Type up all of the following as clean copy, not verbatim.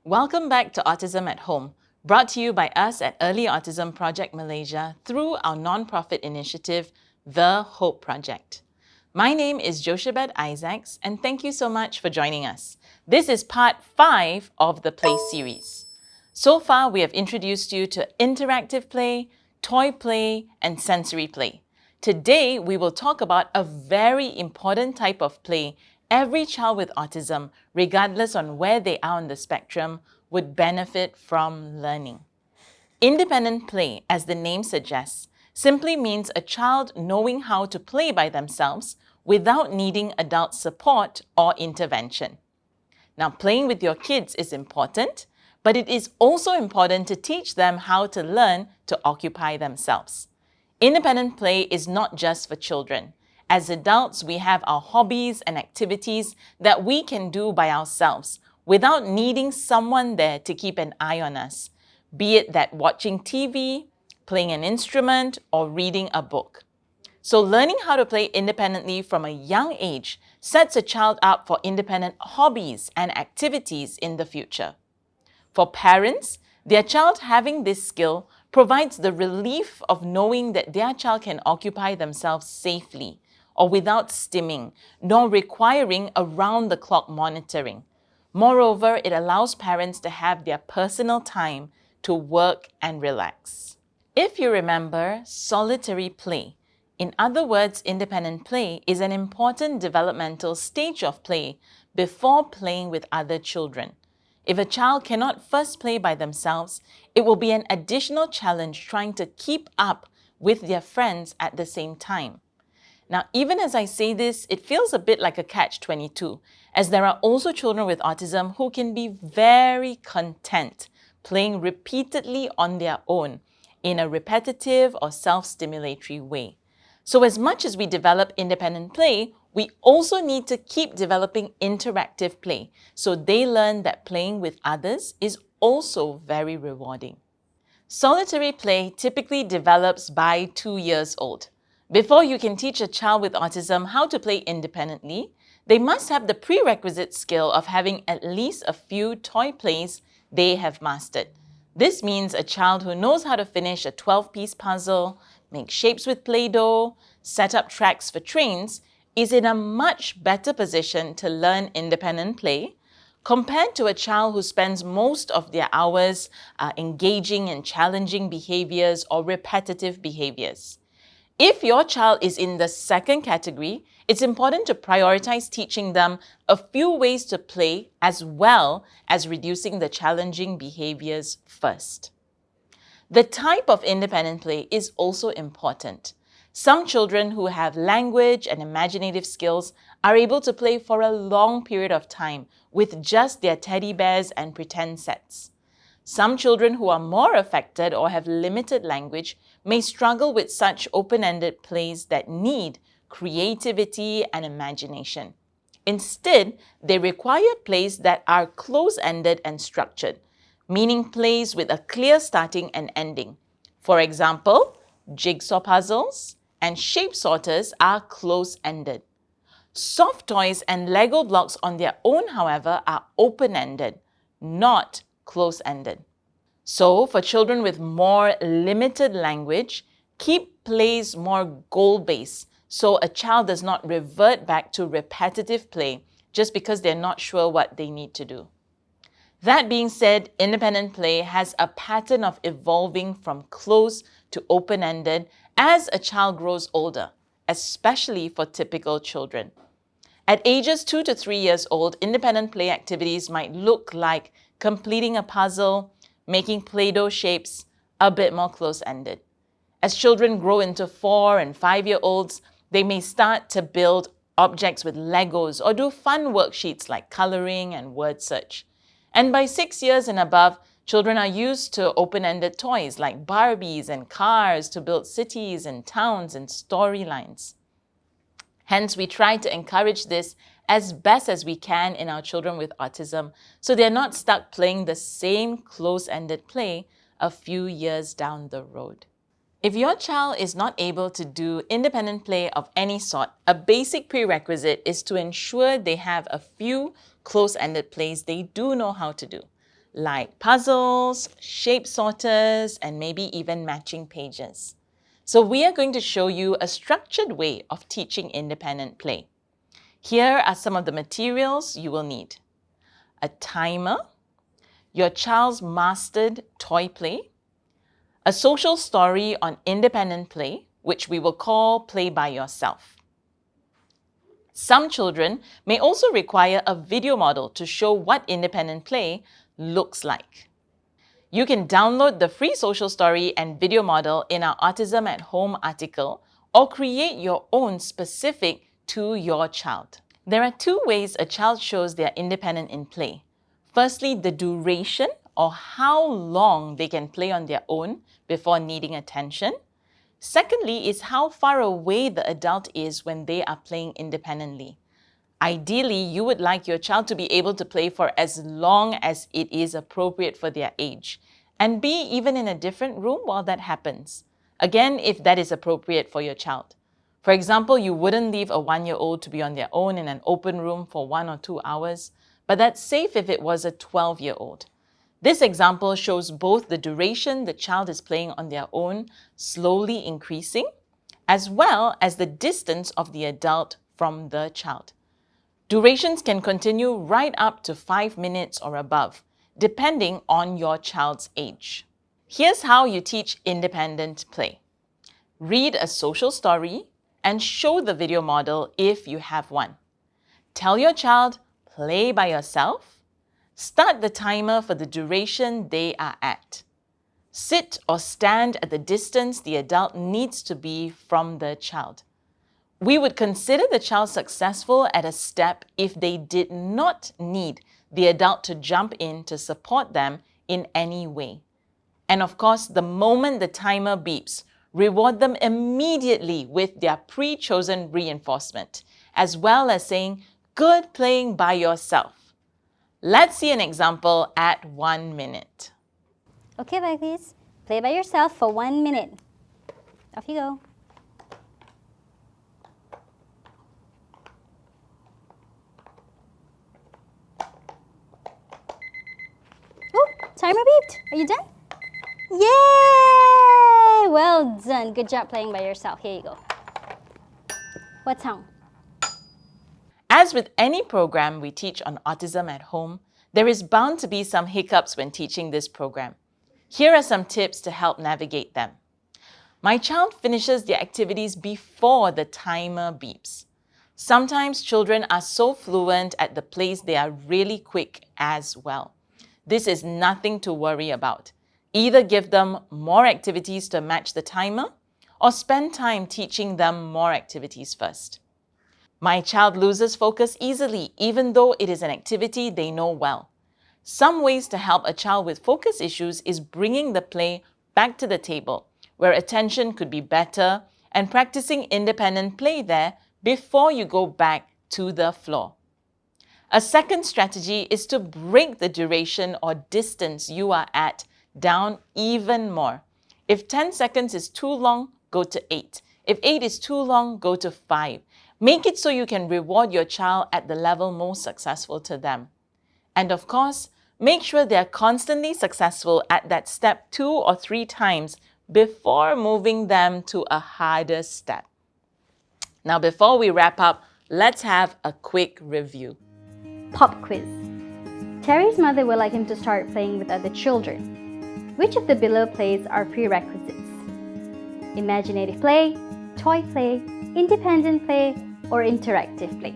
Welcome back to Autism at Home, brought to you by us at Early Autism Project Malaysia through our non-profit initiative, The Hope Project. My name is Joshabed Isaacs, and thank you so much for joining us. This is part 5 of the Play series. So far, we have introduced you to interactive play, toy play, and sensory play. Today, we will talk about a very important type of play every child with autism, regardless on where they are on the spectrum, would benefit from learning. Independent play, as the name suggests, simply means a child knowing how to play by themselves without needing adult support or intervention. Now, playing with your kids is important, but it is also important to teach them how to learn to occupy themselves. Independent play is not just for children. As adults, we have our hobbies and activities that we can do by ourselves without needing someone there to keep an eye on us, be it that watching TV, playing an instrument, or reading a book. So learning how to play independently from a young age sets a child up for independent hobbies and activities in the future. For parents, their child having this skill provides the relief of knowing that their child can occupy themselves safely or without stimming, nor requiring around-the-clock monitoring. Moreover, it allows parents to have their personal time to work and relax. If you remember, solitary play, in other words, independent play, is an important developmental stage of play before playing with other children. If a child cannot first play by themselves, it will be an additional challenge trying to keep up with their friends at the same time. Now, even as I say this, it feels a bit like a catch-22, as there are also children with autism who can be very content playing repeatedly on their own in a repetitive or self-stimulatory way. So as much as we develop independent play, we also need to keep developing interactive play so they learn that playing with others is also very rewarding. Solitary play typically develops by 2 years old. Before you can teach a child with autism how to play independently, they must have the prerequisite skill of having at least a few toy plays they have mastered. This means a child who knows how to finish a 12-piece puzzle, make shapes with Play-Doh, set up tracks for trains, is in a much better position to learn independent play compared to a child who spends most of their hours engaging in challenging behaviors or repetitive behaviors. If your child is in the second category, it's important to prioritize teaching them a few ways to play as well as reducing the challenging behaviors first. The type of independent play is also important. Some children who have language and imaginative skills are able to play for a long period of time with just their teddy bears and pretend sets. Some children who are more affected or have limited language may struggle with such open-ended plays that need creativity and imagination. Instead, they require plays that are close-ended and structured, meaning plays with a clear starting and ending. For example, jigsaw puzzles and shape sorters are close-ended. Soft toys and Lego blocks on their own, however, are open-ended, not close-ended. So, for children with more limited language, keep plays more goal-based so a child does not revert back to repetitive play just because they're not sure what they need to do. That being said, independent play has a pattern of evolving from close to open-ended as a child grows older, especially for typical children. At ages 2 to 3 years old, independent play activities might look like completing a puzzle, making Play-Doh shapes, a bit more close-ended. As children grow into 4 and 5-year-olds, they may start to build objects with Legos or do fun worksheets like coloring and word search. And by 6 years and above, children are used to open-ended toys like Barbies and cars to build cities and towns and storylines. Hence, we try to encourage this as best as we can in our children with autism so they're not stuck playing the same close-ended play a few years down the road. If your child is not able to do independent play of any sort, a basic prerequisite is to ensure they have a few close-ended plays they do know how to do. like puzzles, shape sorters, and maybe even matching pages. So we are going to show you a structured way of teaching independent play. Here are some of the materials you will need. A timer, your child's mastered toy play, a social story on independent play, which we will call Play by Yourself. Some children may also require a video model to show what independent play looks like. You can download the free social story and video model in our Autism at Home article or create your own specific to your child. There are two ways a child shows they are independent in play. Firstly, the duration or how long they can play on their own before needing attention. Secondly is how far away the adult is when they are playing independently. Ideally, you would like your child to be able to play for as long as it is appropriate for their age and be even in a different room while that happens. Again, if that is appropriate for your child. For example, you wouldn't leave a 1-year-old to be on their own in an open room for 1 or 2 hours, but that's safe if it was a 12-year-old. This example shows both the duration the child is playing on their own slowly increasing, as well as the distance of the adult from the child. Durations can continue right up to 5 minutes or above, depending on your child's age. Here's how you teach independent play. Read a social story and show the video model if you have one. Tell your child, play by yourself. Start the timer for the duration they are at. Sit or stand at the distance the adult needs to be from the child. We would consider the child successful at a step if they did not need the adult to jump in to support them in any way. And of course, the moment the timer beeps, reward them immediately with their pre-chosen reinforcement, as well as saying, "Good playing by yourself." Let's see an example at 1 minute. Okay, Beckley's, play by yourself for 1 minute. Off you go. Oh, timer beeped. Are you done? Yay! Well done. Good job playing by yourself. Here you go. What sound? As with any program we teach on Autism at Home, there is bound to be some hiccups when teaching this program. Here are some tips to help navigate them. My child finishes their activities before the timer beeps. Sometimes children are so fluent at the plays they are really quick as well. This is nothing to worry about. Either give them more activities to match the timer or spend time teaching them more activities first. My child loses focus easily, even though it is an activity they know well. Some ways to help a child with focus issues is bringing the play back to the table, where attention could be better, and practicing independent play there before you go back to the floor. A second strategy is to break the duration or distance you are at down even more. If 10 seconds is too long, go to 8. If 8 is too long, go to 5. Make it so you can reward your child at the level most successful to them. And of course, make sure they are constantly successful at that step 2 or 3 times before moving them to a harder step. Now, before we wrap up, let's have a quick review. Pop quiz. Terry's mother would like him to start playing with other children. Which of the below plays are prerequisites? Imaginative play, toy play, independent play, or interactive play?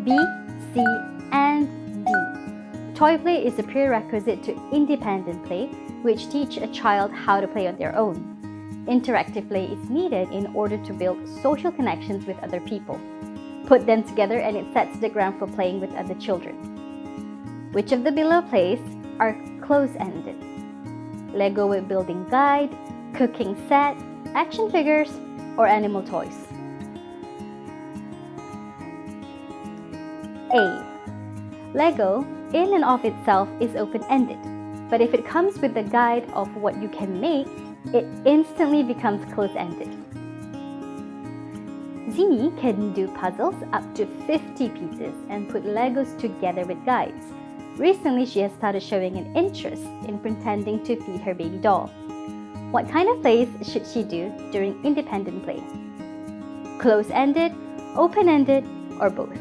B, C, and D. Toy play is a prerequisite to independent play, which teach a child how to play on their own. Interactive play is needed in order to build social connections with other people. Put them together and it sets the ground for playing with other children. Which of the below plays are close-ended? Lego with building guide, cooking set, action figures, or animal toys? A. Lego, in and of itself, is open-ended, but if it comes with the guide of what you can make, it instantly becomes close-ended. Zini can do puzzles up to 50 pieces and put Legos together with guides. Recently, she has started showing an interest in pretending to feed her baby doll. What kind of plays should she do during independent play? Close-ended, open-ended, or both?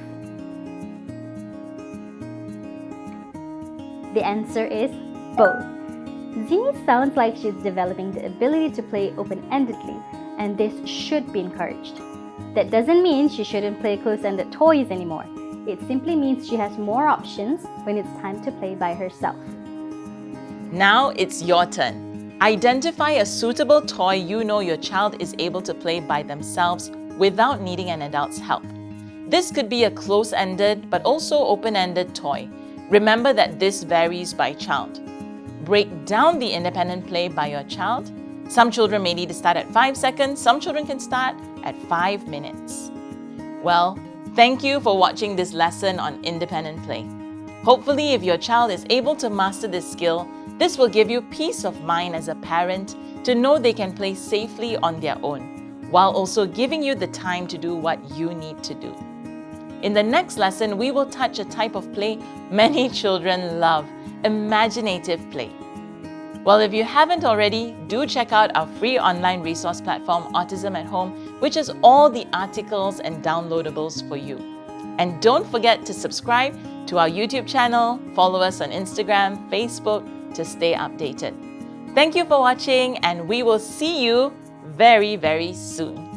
The answer is both. Zini sounds like she's developing the ability to play open-endedly, and this should be encouraged. That doesn't mean she shouldn't play close-ended toys anymore. It simply means she has more options when it's time to play by herself. Now it's your turn. Identify a suitable toy you know your child is able to play by themselves without needing an adult's help. This could be a close-ended but also open-ended toy. Remember that this varies by child. Break down the independent play by your child. Some children may need to start at 5 seconds, some children can start at 5 minutes. Well, thank you for watching this lesson on independent play. Hopefully, if your child is able to master this skill, this will give you peace of mind as a parent to know they can play safely on their own, while also giving you the time to do what you need to do. In the next lesson, we will touch a type of play many children love, imaginative play. Well, if you haven't already, do check out our free online resource platform, Autism at Home, which has all the articles and downloadables for you. And don't forget to subscribe to our YouTube channel, follow us on Instagram, Facebook to stay updated. Thank you for watching, and we will see you very, very soon.